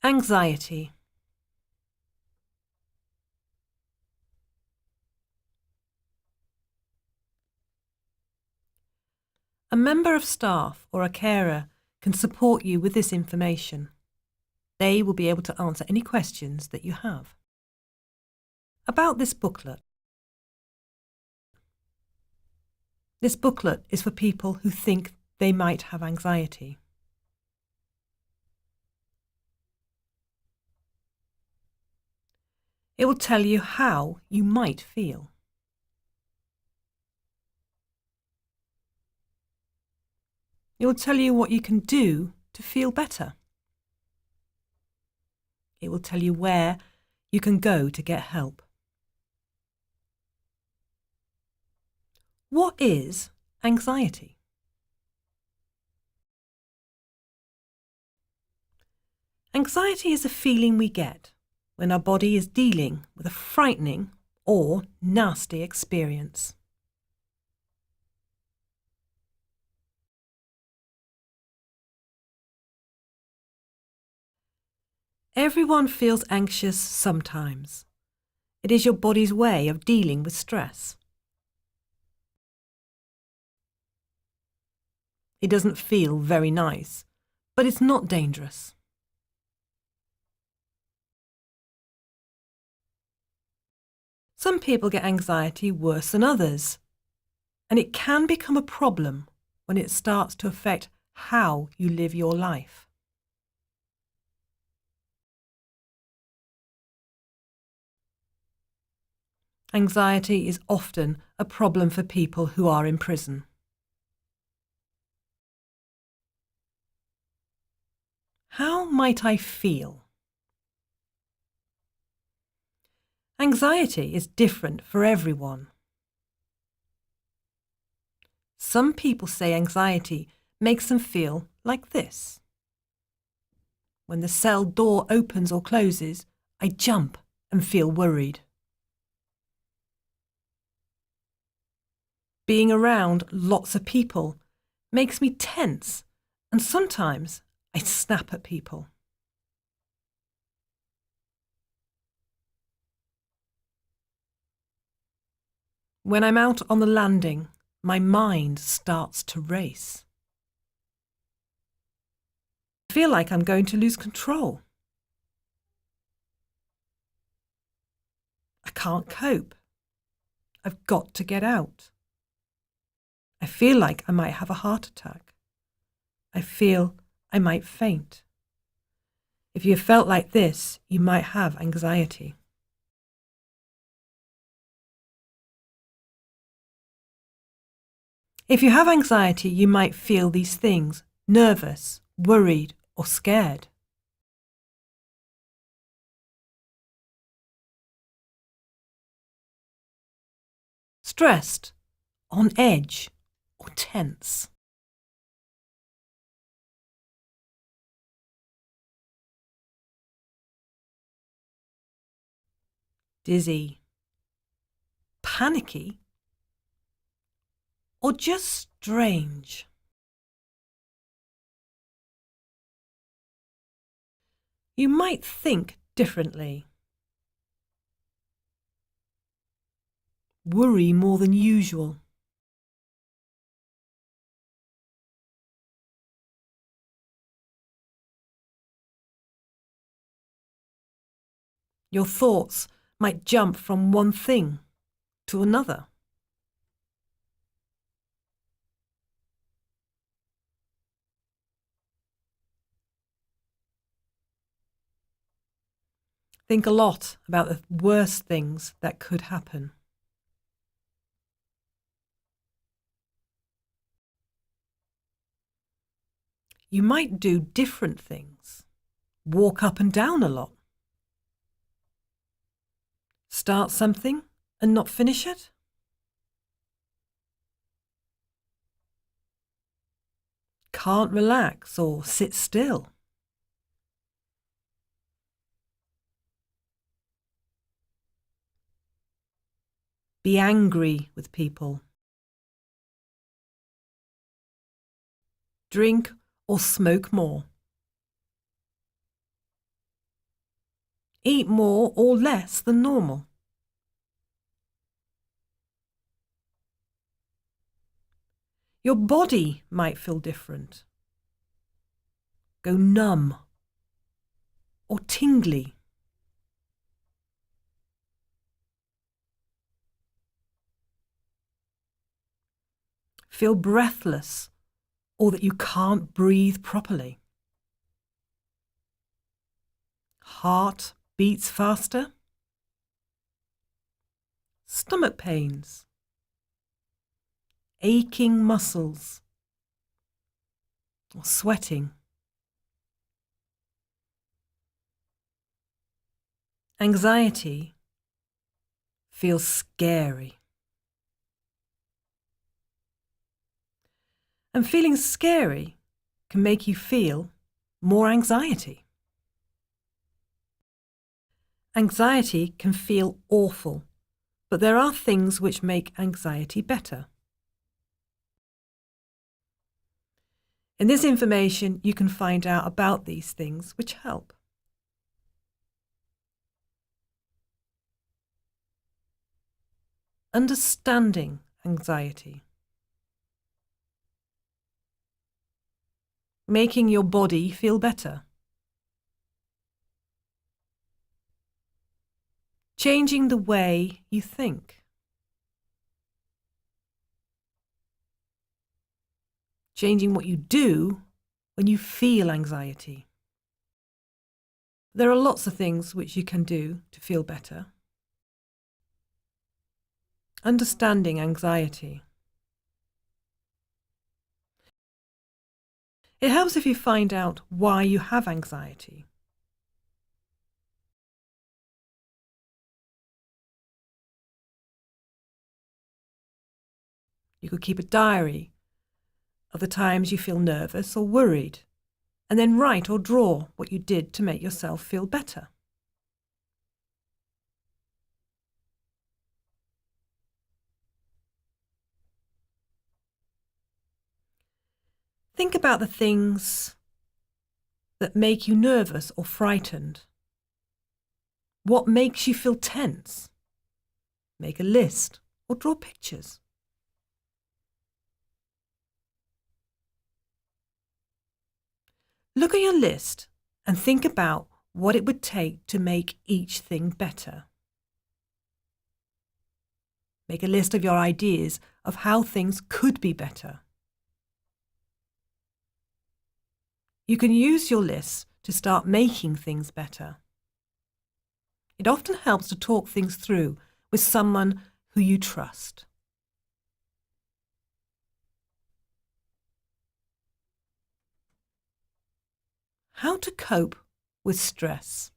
Anxiety. A member of staff or a carer can support you with this information. They will be able to answer any questions that you have. About this booklet. This booklet is for people who think they might have anxiety. It will tell you how you might feel. It will tell you what you can do to feel better. It will tell you where you can go to get help. What is anxiety? Anxiety is a feeling we get when our body is dealing with a frightening or nasty experience. Everyone feels anxious sometimes. It is your body's way of dealing with stress. It doesn't feel very nice, but it's not dangerous. Some people get anxiety worse than others, and it can become a problem when it starts to affect how you live your life. Anxiety is often a problem for people who are in prison. How might I feel? Anxiety is different for everyone. Some people say anxiety makes them feel like this. When the cell door opens or closes, I jump and feel worried. Being around lots of people makes me tense, and sometimes I snap at people. When I'm out on the landing, my mind starts to race. I feel like I'm going to lose control. I can't cope. I've got to get out. I feel like I might have a heart attack. I feel I might faint. If you felt like this, you might have anxiety. If you have anxiety, you might feel these things: nervous, worried, or scared. Stressed, on edge, or tense. Dizzy, panicky, or just strange. You might think differently. Worry more than usual. Your thoughts might jump from one thing to another. Think a lot about the worst things that could happen. You might do different things. Walk up and down a lot. Start something and not finish it. Can't relax or sit still. Be angry with people. Drink or smoke more. Eat more or less than normal. Your body might feel different. Go numb or tingly. Feel breathless or that you can't breathe properly. Heart beats faster. Stomach pains. Aching muscles. Or sweating. Anxiety feels scary. And feeling scary can make you feel more anxiety. Anxiety can feel awful, but there are things which make anxiety better. In this information, you can find out about these things which help. Understanding anxiety. Making your body feel better. Changing the way you think. Changing what you do when you feel anxiety. There are lots of things which you can do to feel better. Understanding anxiety. It helps if you find out why you have anxiety. You could keep a diary of the times you feel nervous or worried, and then write or draw what you did to make yourself feel better. Think about the things that make you nervous or frightened. What makes you feel tense? Make a list or draw pictures. Look at your list and think about what it would take to make each thing better. Make a list of your ideas of how things could be better. You can use your list to start making things better. It often helps to talk things through with someone who you trust. How to cope with stress.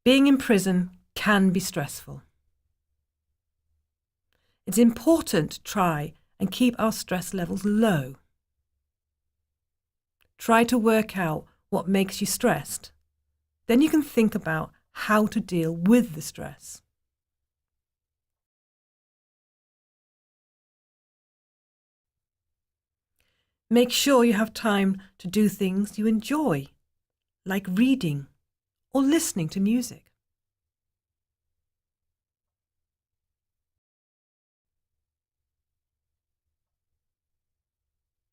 Being in prison can be stressful. It's important to try and keep our stress levels low. Try to work out what makes you stressed. Then you can think about how to deal with the stress. Make sure you have time to do things you enjoy, like reading or listening to music.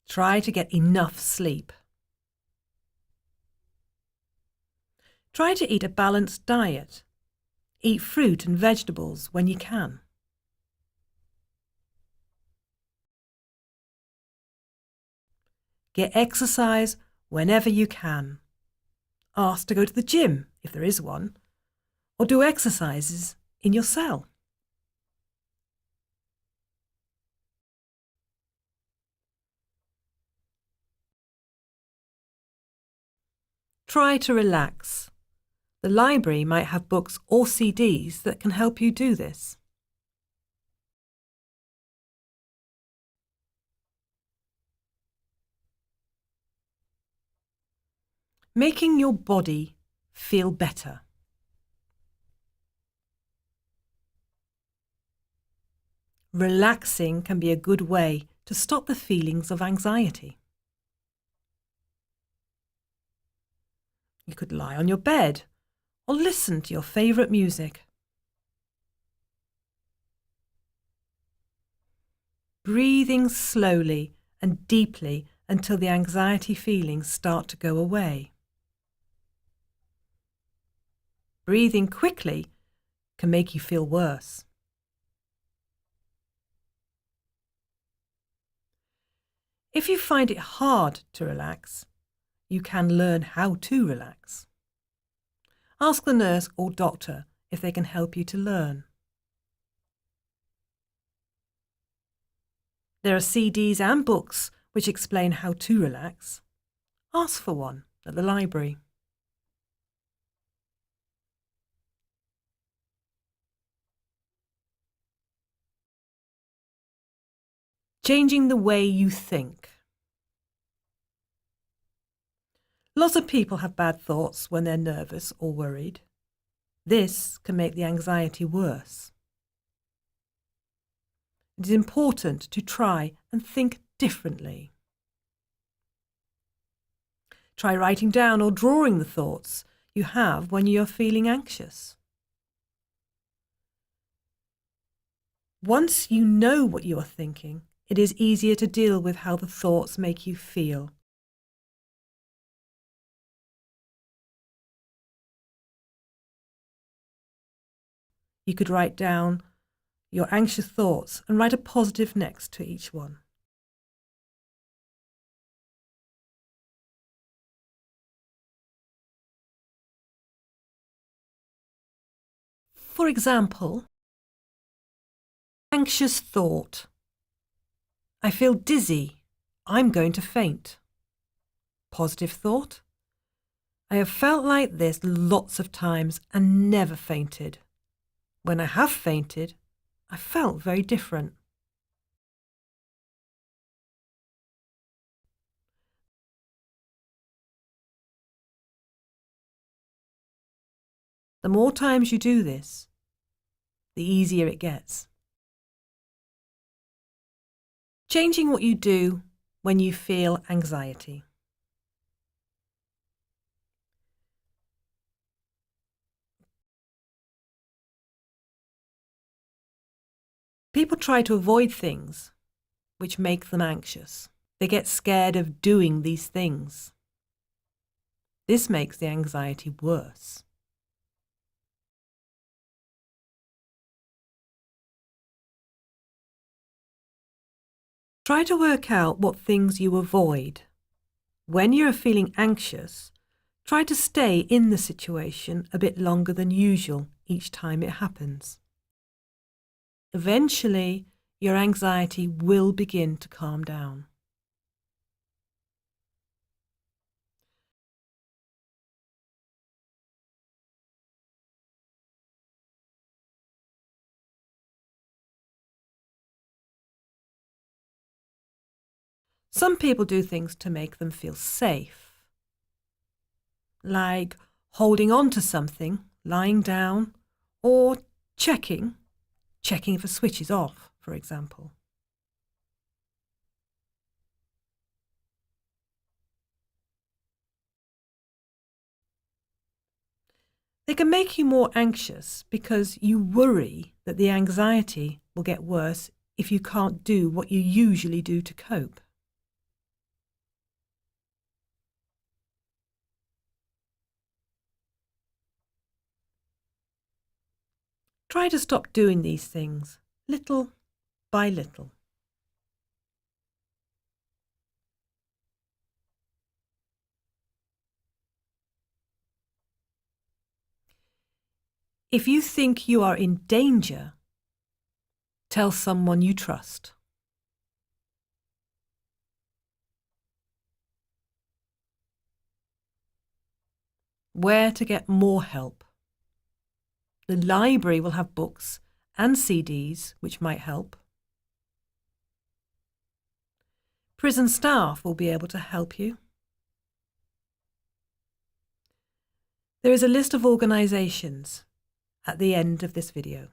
Try to get enough sleep. Try to eat a balanced diet. Eat fruit and vegetables when you can. Get exercise whenever you can. Ask to go to the gym, if there is one, or do exercises in your cell. Try to relax. The library might have books or CDs that can help you do this. Making your body feel better. Relaxing can be a good way to stop the feelings of anxiety. You could lie on your bed or listen to your favourite music. Breathing slowly and deeply until the anxiety feelings start to go away. Breathing quickly can make you feel worse. If you find it hard to relax, you can learn how to relax. Ask the nurse or doctor if they can help you to learn. There are CDs and books which explain how to relax. Ask for one at the library. Changing the way you think. Lots of people have bad thoughts when they're nervous or worried. This can make the anxiety worse. It is important to try and think differently. Try writing down or drawing the thoughts you have when you are feeling anxious. Once you know what you are thinking, it is easier to deal with how the thoughts make you feel. You could write down your anxious thoughts and write a positive next to each one. For example, anxious thought. I feel dizzy. I'm going to faint. Positive thought. I have felt like this lots of times and never fainted. When I have fainted, I felt very different. The more times you do this, the easier it gets. Changing what you do when you feel anxiety. People try to avoid things which make them anxious. They get scared of doing these things. This makes the anxiety worse. Try to work out what things you avoid. When you are feeling anxious, try to stay in the situation a bit longer than usual each time it happens. Eventually, your anxiety will begin to calm down. Some people do things to make them feel safe, like holding on to something, lying down, or checking if a switch is off, for example. They can make you more anxious because you worry that the anxiety will get worse if you can't do what you usually do to cope. Try to stop doing these things, little by little. If you think you are in danger, tell someone you trust. Where to get more help. The library will have books and CDs which might help. Prison staff will be able to help you. There is a list of organisations at the end of this video.